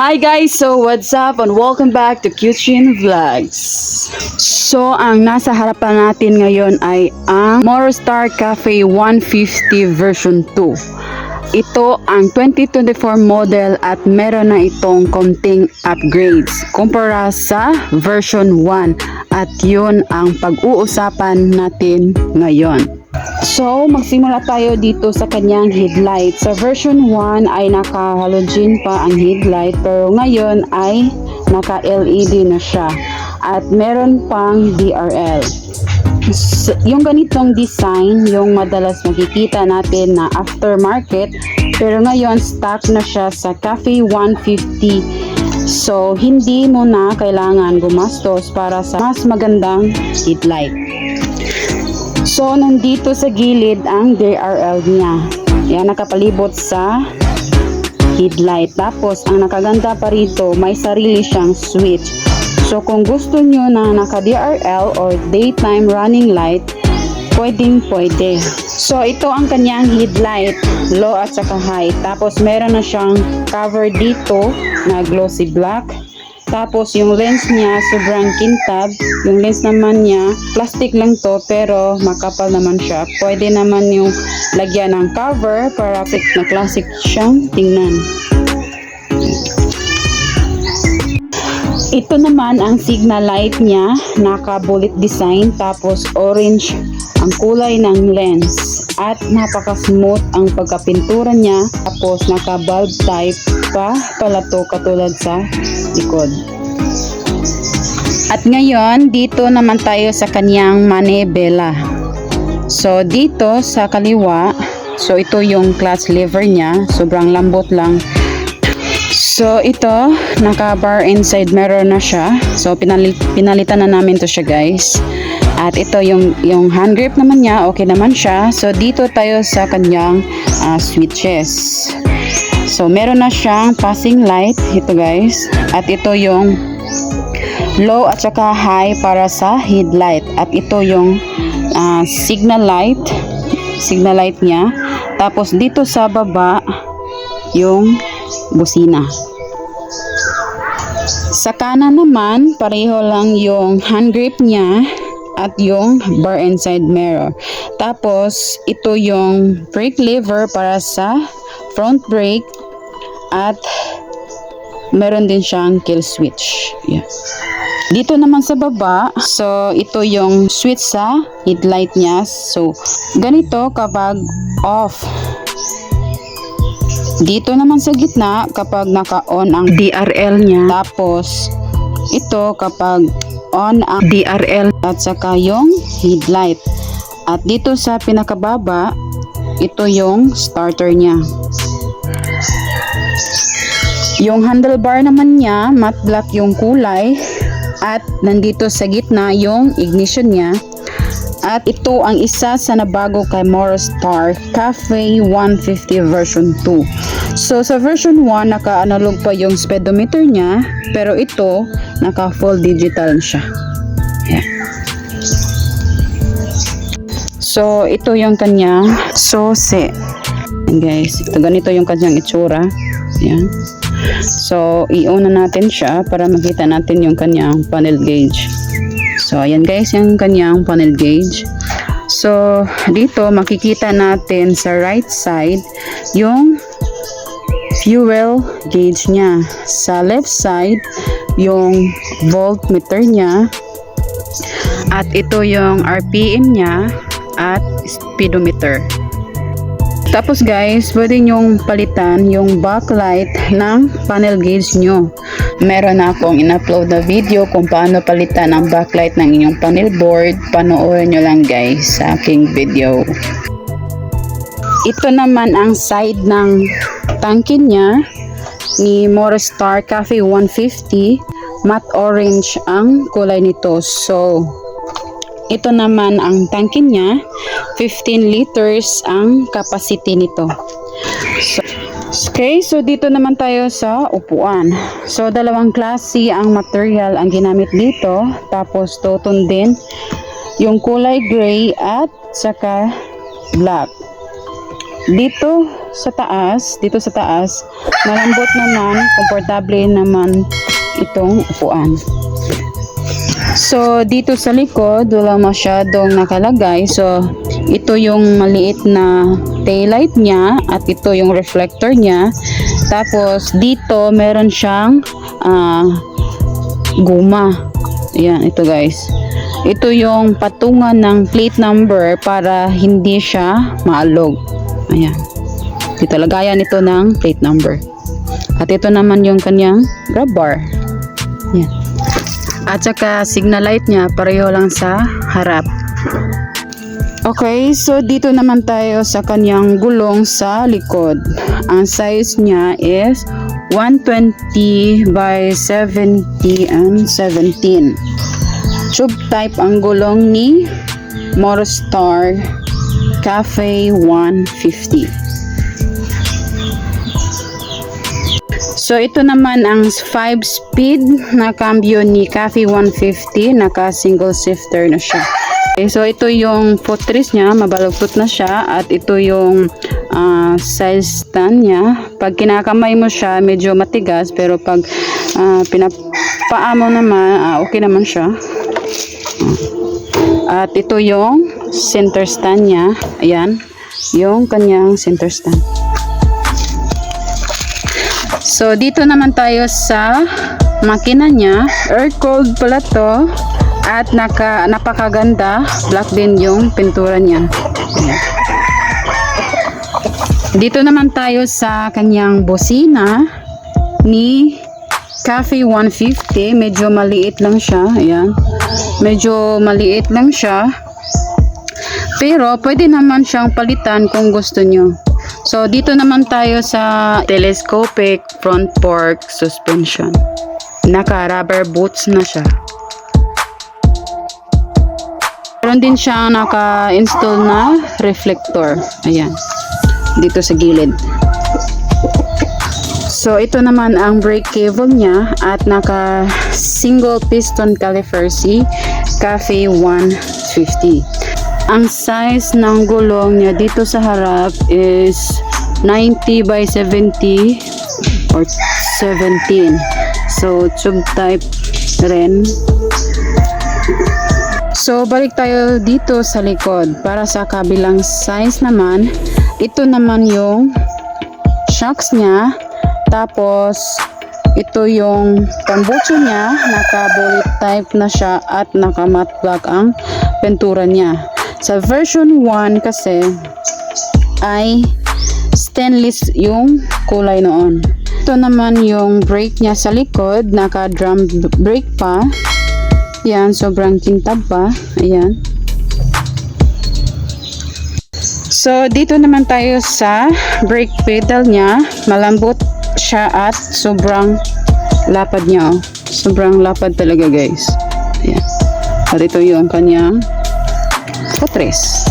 Hi guys! So what's up and welcome back to Kitchen Vlogs. So ang nasa harapan natin ngayon ay ang Morostar Cafe 150 version 2. Ito ang 2024 model at meron na itong konting upgrades kumpara sa version 1 at yun ang pag-uusapan natin ngayon. So, magsimula tayo dito sa kanyang headlight. Sa version 1 ay naka-halogen pa ang headlight pero ngayon ay naka-LED na siya at meron pang DRL. Yung ganitong design, yung madalas makikita natin na aftermarket, pero ngayon stock na siya sa Cafe 150. So, hindi mo na kailangan gumastos para sa mas magandang headlight. So, nandito sa gilid ang DRL niya. Yan, nakapalibot sa headlight. Tapos, ang nakaganda pa rito, may sarili siyang switch. So, kung gusto nyo na naka-DRL or daytime running light, pwedeng-pwede. So, ito ang kanyang headlight, low at saka high. Tapos, meron na siyang cover dito na glossy black. Tapos, yung lens niya, sobrang kintab. Yung lens naman niya, plastic lang to, pero makapal naman siya. Pwede naman yung lagyan ng cover para na classic siyang tingnan. Ito naman ang signal light niya, naka-bullet design, tapos orange ang kulay ng lens. At napaka-smooth ang pagkapintura niya, tapos naka-bulb type pa pala to katulad sa likod. At ngayon, dito naman tayo sa kanyang manibela. So, dito sa kaliwa, so ito yung clutch lever niya, sobrang lambot lang. So, ito, naka-bar inside mirror na siya. So, pinalitan na namin to siya, guys. At ito, yung hand grip naman niya, okay naman siya. So, dito tayo sa kanyang switches. So, meron na siyang passing light. Ito, guys. At ito yung low at saka high para sa headlight. At ito yung signal light niya. Tapos, dito sa baba, yung busina. Sa kanan naman, pareho lang yung hand grip niya at yung bar inside mirror. Tapos, ito yung brake lever para sa front brake at meron din siyang kill switch. Yeah. Dito naman sa baba, so ito yung switch sa headlight niya. So, ganito kapag off. Dito naman sa gitna kapag naka-on ang DRL niya. Tapos ito kapag on ang DRL at saka yung headlight. At dito sa pinakababa, ito yung starter niya. Yung handlebar naman niya, matte black yung kulay. At nandito sa gitna yung ignition niya. At ito ang isa sa nabago kay Morostar Cafe 150 version 2. So sa version 1 naka-analog pa yung speedometer niya, pero ito naka full digital siya. Yeah. So ito yung kanyang sose. Guys, ito ganito yung kanyang itsura. Yan. So i-on na natin siya para makita natin yung kanyang panel gauge. So, ayan guys, yung kanyang panel gauge. So, dito makikita natin sa right side yung fuel gauge niya. Sa left side, yung voltmeter niya. At ito yung RPM niya at speedometer. Tapos guys, pwede nyong palitan yung backlight ng panel gauge nyo. Meron na akong in-upload na video kung paano palitan ang backlight ng inyong panel board. Panoorin nyo lang guys sa aking video. Ito naman ang side ng tangke niya ni Morostar Cafe 150. Matte orange ang kulay nito. So, ito naman ang tangke niya, 15 liters ang capacity nito. So dito naman tayo sa upuan. So, dalawang klase ang material ang ginamit dito. Tapos, toton din yung kulay gray at saka black. dito sa taas, malambot naman, komportable naman itong upuan. So, dito sa likod, wala masyadong nakalagay. So, ito yung maliit na taillight niya at ito yung reflector niya. Tapos, dito meron siyang guma. Ayan, ito guys. Ito yung patungan ng plate number para hindi siya maalog. Ayan. Dito lagayan ito ng plate number. At ito naman yung kanyang grab bar. Ayan. At saka signal light niya pareho lang sa harap. Okay, so dito naman tayo sa kanyang gulong sa likod. Ang size niya is 120 by 70 and 17. Tube type ang gulong ni Morostar Cafe 150. So ito naman ang 5-speed na cambio ni Cafe 150, naka single shifter na siya. Okay, so ito yung footrest niya, mabalagtot na siya, at ito yung size stand niya. Pag kinakamay mo siya, medyo matigas, pero pag pinapaa mo naman, okay naman siya. At ito yung center stand niya. Ayan, yung kanyang center stand. So, dito naman tayo sa makina niya. Air-cooled pala to. At napakaganda. Black din yung pintura niya. Dito naman tayo sa kanyang bosina ni Cafe 150. Medyo maliit lang siya. Ayan. Medyo maliit lang siya. Pero, pwede naman siyang palitan kung gusto nyo. So, dito naman tayo sa telescopic front fork suspension. Naka-rubber boots na siya. Meron din siyang naka-install na reflector. Ayan. Dito sa gilid. So, ito naman ang brake cable niya at naka-single piston caliper si Cafe 150. Ang size ng gulong niya dito sa harap is 90 by 70 or 17. So, tube type rin. So, balik tayo dito sa likod. Para sa kabilang size naman, ito naman yung shocks niya. Tapos, ito yung tambucho niya. Naka-bullet type na siya at naka-matte black ang pintura niya. Sa version 1 kasi ay stainless yung kulay noon. Ito naman yung brake niya sa likod, naka drum brake pa. Yan, sobrang kintab pa. Ayan. So, dito naman tayo sa brake pedal niya. Malambot siya at sobrang lapad niya. Sobrang lapad talaga guys. Ayan. At ito yung kanyang footrest.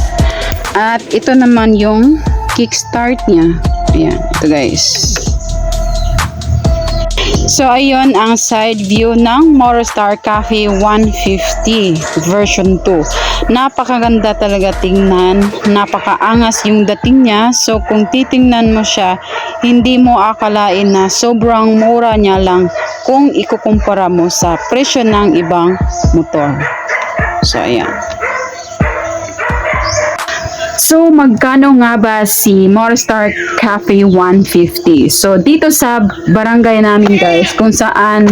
At ito naman yung kickstart niya. Ayan, ito guys. So, ayun ang side view ng Morostar Cafe 150 version 2. Napakaganda talaga tingnan. Napakaangas yung dating niya. So, kung titingnan mo siya, hindi mo akalain na sobrang mura niya lang kung ikukumpara mo sa presyo ng ibang motor. So, ayan. So, magkano nga ba si Morostar Cafe 150? So, dito sa barangay namin guys, kung saan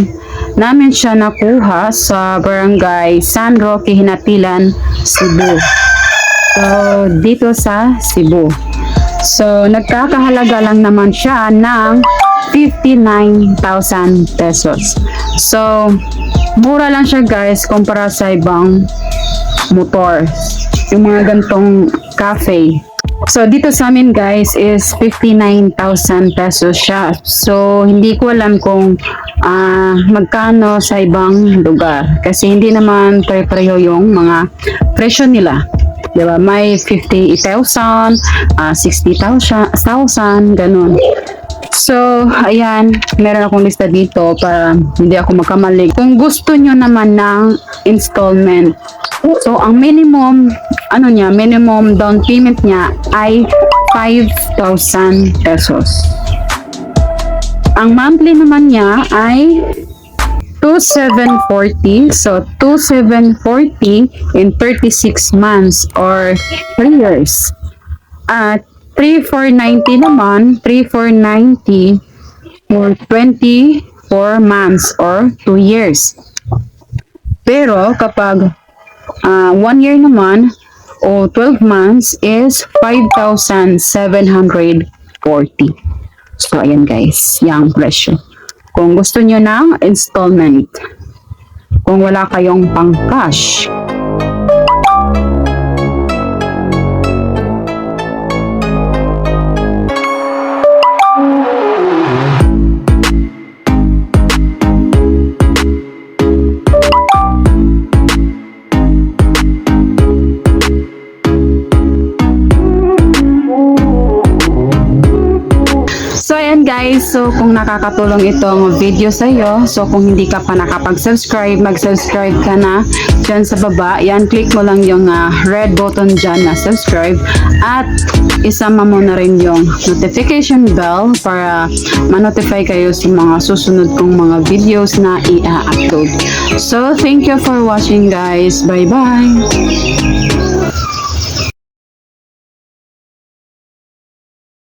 namin siya nakuha sa barangay San Roque, Hinatilan, Cebu. So, dito sa Cebu. So, nagkakahalaga lang naman siya ng 59,000 pesos. So, mura lang siya guys kumpara sa ibang motor. Yung mga gantong cafe. So, dito sa amin guys is 59,000 pesos siya. So, hindi ko alam kung magkano sa ibang lugar. Kasi hindi naman pare-pareho yung mga presyo nila. Diba? May 50,000, 60,000, ganun. So, ayan, meron akong lista dito para hindi ako magkamali. Kung gusto nyo naman ng installment, so ang minimum, minimum down payment niya ay 5,000 pesos. Ang monthly naman niya ay 2,740. So, 2,740 in 36 months or 3 years. At 3,490 naman, 3,490 for 24 months or 2 years. Pero kapag 1 year naman o 12 months is 5,740. So, ayan guys, yung presyo. Kung gusto nyo ng installment, kung wala kayong pang cash. So ayan guys, so kung nakakatulong itong video sa iyo, so kung hindi ka pa nakapag-subscribe, mag-subscribe ka na dyan sa baba. Yan, click mo lang yung red button dyan na subscribe at isama mo na rin yung notification bell para ma-notify kayo sa mga susunod kong mga videos na i-upload. So thank you for watching guys. Bye bye!